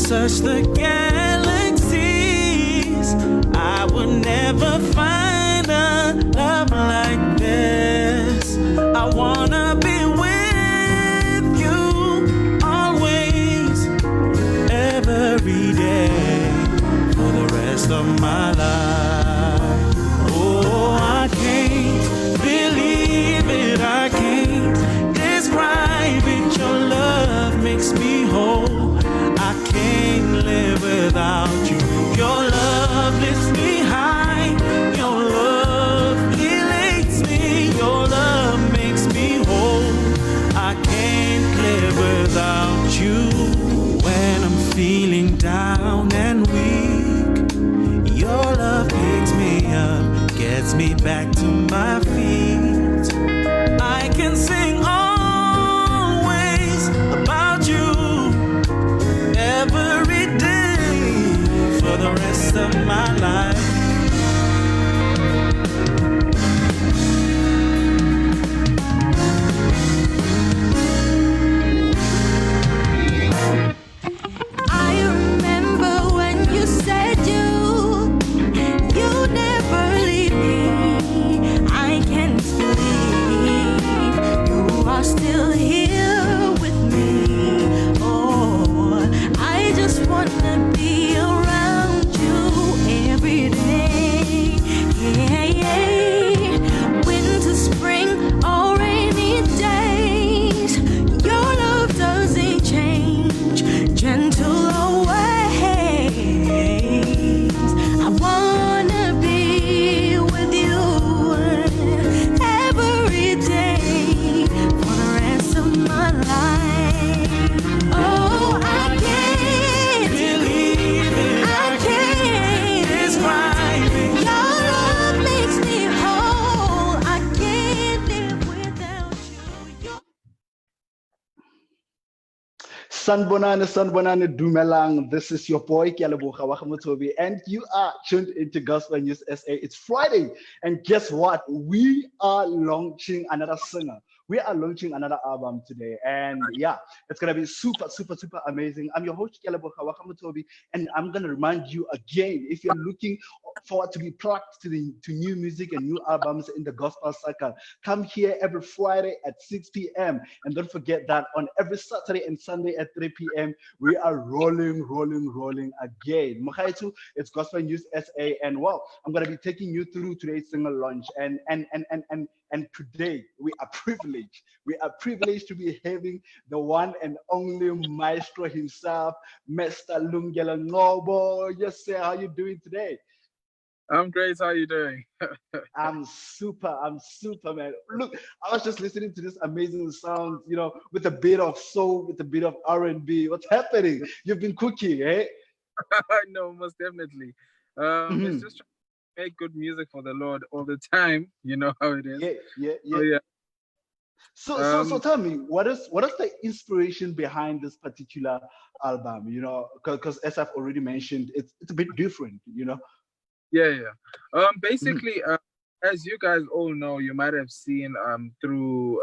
search the galaxies, I would never find a love like this. I wanna be with you always, every day, for the rest of my life. Oh, I can't believe it, I can't describe it. Your love makes me whole. I can't live without you. Your love lifts me high. Your love elates me. Your love makes me whole. I can't live without you. When I'm feeling down and weak, your love picks me up, gets me back to my feet. I can sing always about you every day for the rest of my life. I remember when you said you'd never leave me. I can't believe you are still here with me. Oh, I just wanna be around you every day. Yeah, yeah. Winter, spring, or rainy days, your love doesn't change. Gentle always. I wanna be with you every day for the rest of my life. Oh, I can't Believe it, I can't describe it. Your love makes me whole. I can't live without you. Sanbonani Dumelang. This is your boy Kialabucha Wakamutobi, and you are tuned into Gospel News SA. It's Friday, and guess what? We are launching another singer. We are launching another album today, and yeah, it's gonna be super, super, super amazing. I'm your host Kialabucha Wakamutobi, and I'm gonna remind you again: if you're looking forward to be plugged to new music and new albums in the gospel circle, come here every Friday at 6 p.m. And don't forget that on every Saturday and Sunday at 3 p.m. we are rolling again. Mokaitu, it's Gospel News SA, and well, I'm gonna be taking you through today's single launch. And today we are privileged. We are privileged to be having the one and only maestro himself, Mr. Lungelo Ngcobo. Yes, sir. How you doing today? I'm great. How you doing? I'm super, man. Look, I was just listening to this amazing sound, with a bit of soul, with a bit of R&B. What's happening? You've been cooking, eh? I know, most definitely. It's just trying to make good music for the Lord all the time. You know how it is. Yeah. So, yeah. So tell me, what is the inspiration behind this particular album? Because as I've already mentioned, it's a bit different, Yeah. Basically, as you guys all know, you might have seen through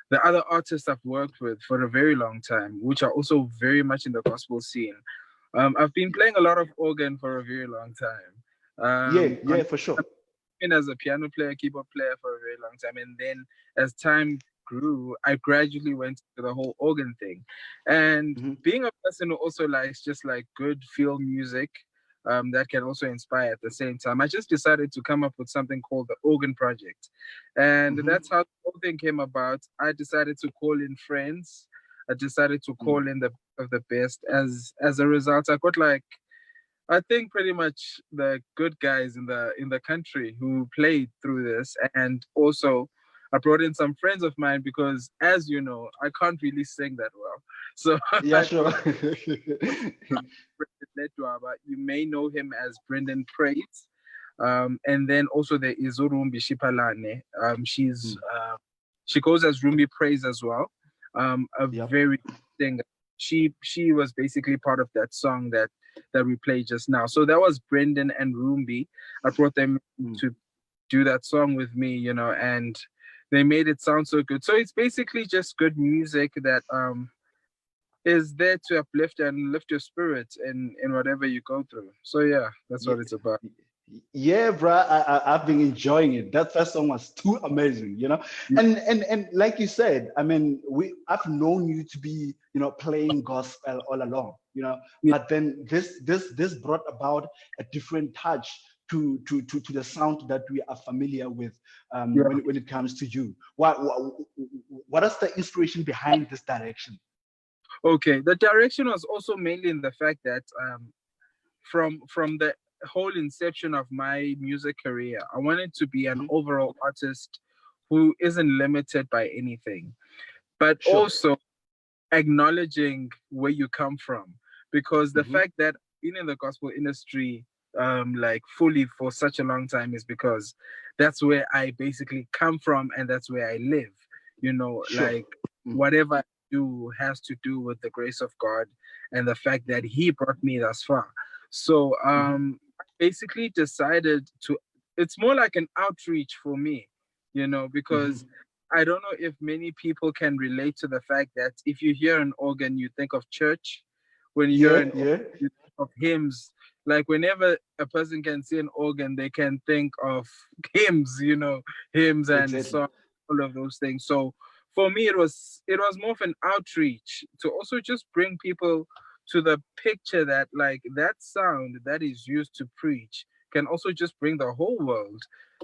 the other artists I've worked with for a very long time, which are also very much in the gospel scene. I've been playing a lot of organ for a very long time. Yeah, for sure. Been as a piano player, keyboard player for a very long time, and then as time grew, I gradually went to the whole organ thing. And being a person who also likes just like good feel music, that can also inspire at the same time, I just decided to come up with something called the Organ Project. And that's how the whole thing came about. I decided to call in friends. I decided to call in the best. As a result, I got I think pretty much the good guys in the country who played through this. And also I brought in some friends of mine because, as you know, I can't really sing that well. So yeah, sure. You may know him as Brendan Praise. And then also there is Urumbi Shipalane. She goes as Rumbi Praise as well. Very good singer. She was basically part of that song that we played just now. So that was Brendan and Rumbi. I brought them to do that song with me, and they made it sound so good. So it's basically just good music that is there to uplift and lift your spirits in whatever you go through. So yeah, that's what it's about. Yeah, bro, I've been enjoying it. That first song was too amazing, you know. Yeah. And like you said, I mean, I've known you to be, you know, playing gospel all along, you know. Yeah. But then this brought about a different touch to the sound that we are familiar with when it comes to you. What is the inspiration behind this direction? Okay, the direction was also mainly in the fact that from the whole inception of my music career, I wanted to be an overall artist who isn't limited by anything, but also acknowledging where you come from, because the fact that being in the gospel industry like fully for such a long time is because that's where I basically come from and that's where I live, you know. Like whatever I do has to do with the grace of God and the fact that he brought me thus far. So basically decided to, it's more like an outreach for me, you know, because I don't know if many people can relate to the fact that if you hear an organ, you think of church. When you hear an organ, you think of hymns. Like whenever a person can see an organ, they can think of hymns, you know, hymns and songs, all of those things. So for me, it was more of an outreach to also just bring people to the picture that like that sound that is used to preach can also just bring the whole world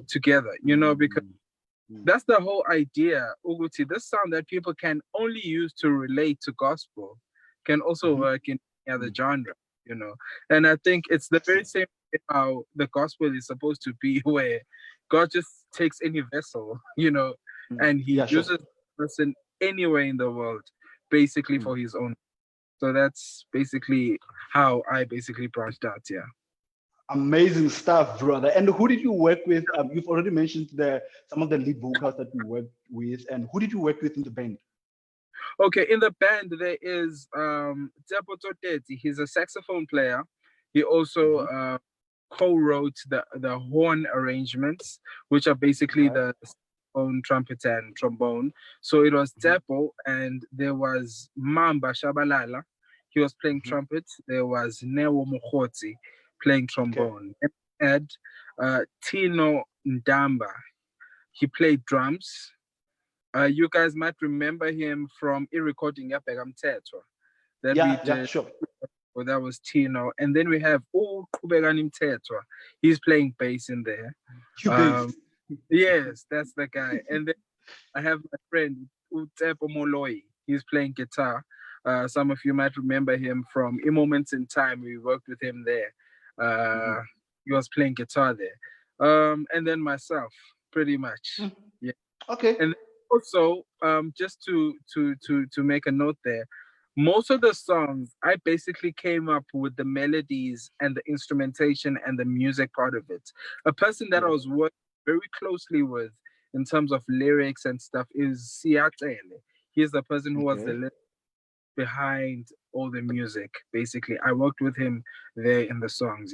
together, you know, because that's the whole idea. Uguti, this sound that people can only use to relate to gospel can also work in any other genre, you know. And I think it's the very same how the gospel is supposed to be, where God just takes any vessel, you know, and he uses a person anywhere in the world, basically for his own. So that's basically how I basically branched out, yeah. Amazing stuff, brother. And who did you work with? You've already mentioned some of the lead vocals that you worked with. And who did you work with in the band? Okay, in the band, there is Tsepo Toteti. He's a saxophone player. He also co-wrote the horn arrangements, which are basically the saxophone, trumpet, and trombone. So it was Tsepo, and there was Mamba Shabalala. He was playing trumpet. There was Newo Mukhodzi playing trombone. And Tino Ndamba, he played drums. You guys might remember him from recording Yabheka Mthethwa. Well, that was Tino. And then we have Qhubekani Mthethwa. He's playing bass in there. Yes, that's the guy. And then I have my friend Utsepo Moloi. He's playing guitar. Some of you might remember him from In Moments in Time. We worked with him there. He was playing guitar there. And then myself, pretty much. Yeah. Okay. And also, just to make a note there, most of the songs I basically came up with the melodies and the instrumentation and the music part of it. A person that I was working very closely with in terms of lyrics and stuff is Siatele. He's the person who was the lyric behind all the music. Basically, I worked with him there in the songs.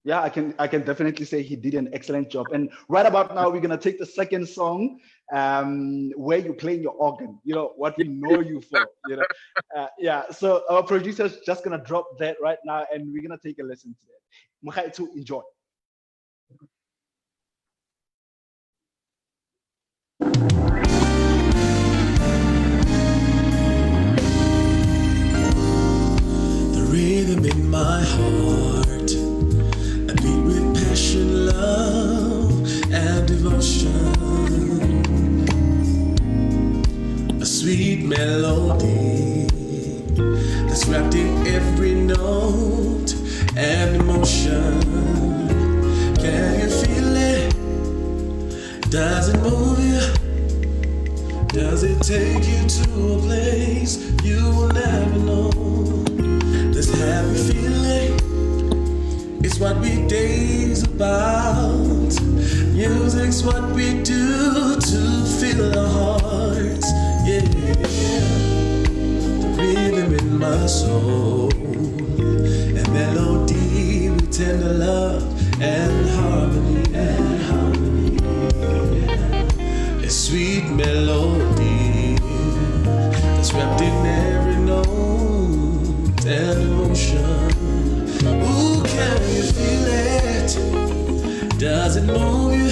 Yeah, I can definitely say he did an excellent job. And right about now, we're gonna take the second song, where you're playing your organ. You know what we know you for. You know, So our producer's just gonna drop that right now, and we're gonna take a listen to that. Mukhaitu, enjoy. The rhythm in my heart, a beat with passion, love, and devotion. A sweet melody that's wrapped in every note and emotion. Can you feel it? Does it move you? Does it take you to a place you will never know? This happy feeling is what we daze about. Music's what we do to fill our hearts. Yeah, the rhythm in my soul, and melody with tender love and harmony. A sweet melody that's wrapped in every note emotion. Ooh, can you feel it? Does it move you?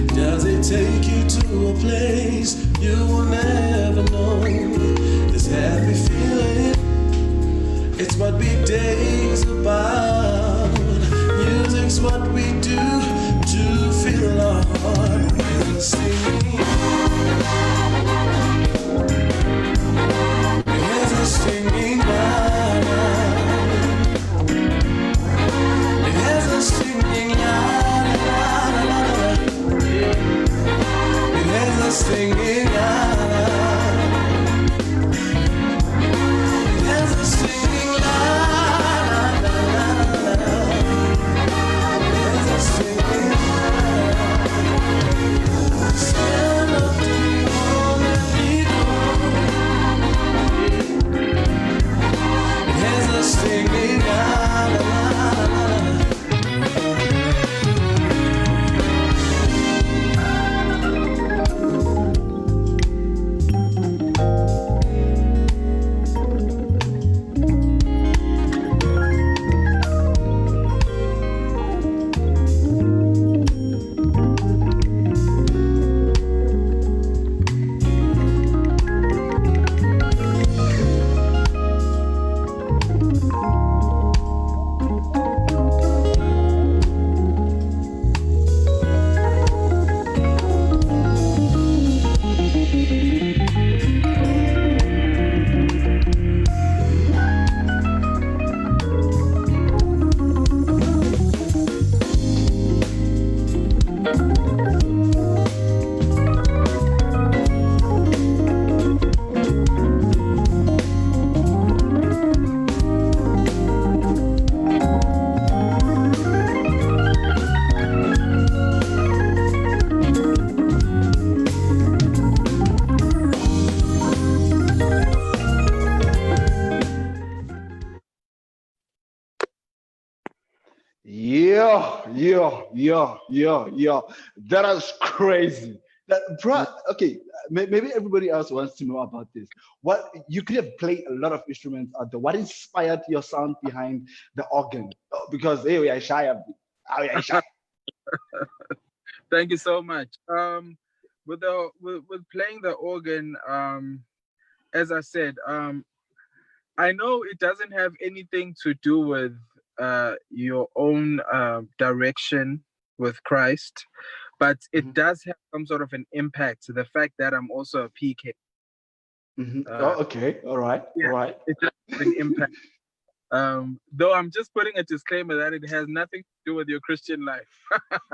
Does it take you to a place you will never know? This happy feeling, it's what big days about. Music's what we do to feel our heart and singing. There's a singing now. There's a singing now. There's a singing now. There's a singing la la la la. There's a singing la. Stand up to all the people. There's a singing la la la. Yeah. That is crazy. Okay, maybe everybody else wants to know about this. What you could have played a lot of instruments out there. What inspired your sound behind the organ? Because hey, we are shy of it. We are shy. Thank you so much. With playing the organ, as I said, I know it doesn't have anything to do with your own direction with Christ, but it does have some sort of an impact to the fact that I'm also a PK. Okay, all right. It does have an impact. Though I'm just putting a disclaimer that it has nothing to do with your Christian life.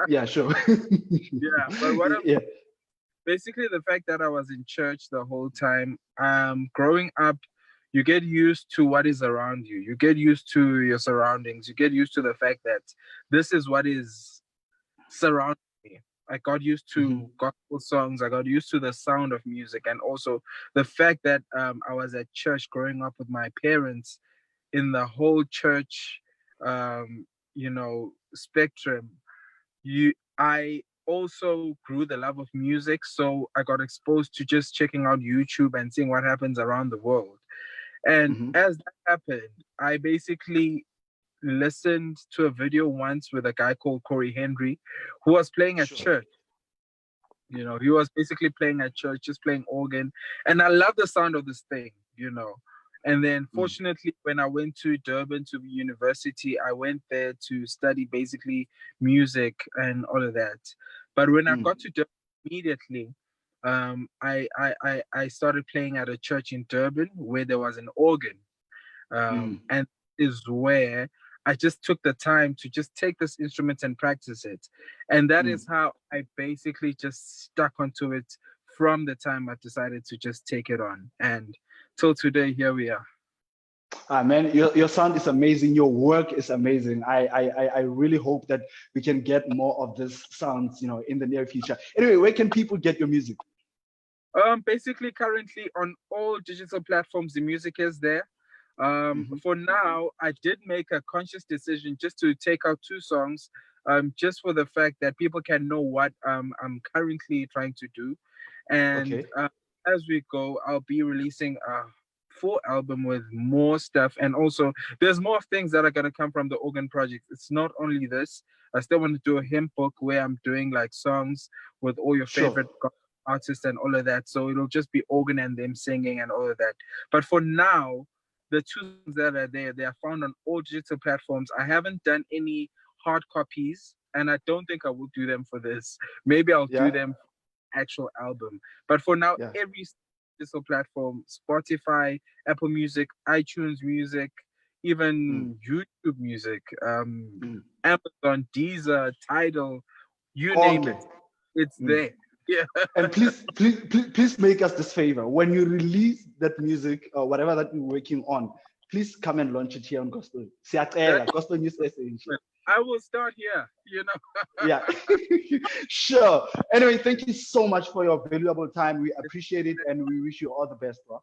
Yeah, sure. Yeah, but what I'm basically the fact that I was in church the whole time. Growing up, you get used to what is around you. You get used to your surroundings. You get used to the fact that this is what is surrounding me. I got used to gospel songs. I got used to the sound of music, and also the fact that I was at church growing up with my parents in the whole church, spectrum. I also grew the love of music, so I got exposed to just checking out YouTube and seeing what happens around the world. And as that happened, I basically listened to a video once with a guy called Corey Henry, who was playing at church. He was basically playing at church, just playing organ. And I love the sound of this thing. And then fortunately, when I went to Durban to university, I went there to study basically music and all of that. But when I got to Durban immediately, I started playing at a church in Durban where there was an organ. And is where I just took the time to just take this instrument and practice it. And that is how I basically just stuck onto it from the time I decided to just take it on. And till today, here we are. Man, your sound is amazing. Your work is amazing. I really hope that we can get more of this sounds, in the near future. Anyway, where can people get your music? Basically, currently on all digital platforms, the music is there. For now, I did make a conscious decision just to take out 2 songs, just for the fact that people can know what I'm currently trying to do. And as we go, I'll be releasing full album with more stuff. And also, there's more things that are going to come from the organ project. It's not only this. I still want to do a hymn book where I'm doing like songs with all your favorite artists and all of that. So it'll just be organ and them singing and all of that. But for now, the two things that are there, they are found on all digital platforms. I haven't done any hard copies, and I don't think I will do them for this. Maybe I'll do them for actual album. But for now, every digital platform, Spotify, Apple Music, iTunes Music, even YouTube Music, Amazon, Deezer, Tidal, you name it, it's there. Yeah. And please make us this favor. When you release that music or whatever that you're working on, please come and launch it here on Gospel. Gospel News SA. I will start here, you know. Yeah. Sure. Anyway, thank you so much for your valuable time. We appreciate it and we wish you all the best, bro.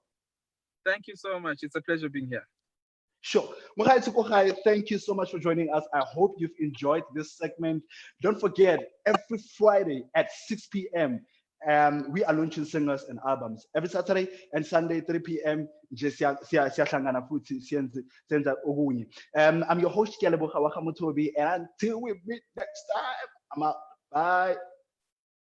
Thank you so much. It's a pleasure being here. Sure. Thank you so much for joining us. I hope you've enjoyed this segment. Don't forget, every Friday at 6 p.m., we are launching singles and albums. Every Saturday and Sunday, 3 p.m., I'm your host, Lungelo Ngcobo, and until we meet next time, I'm out. Bye.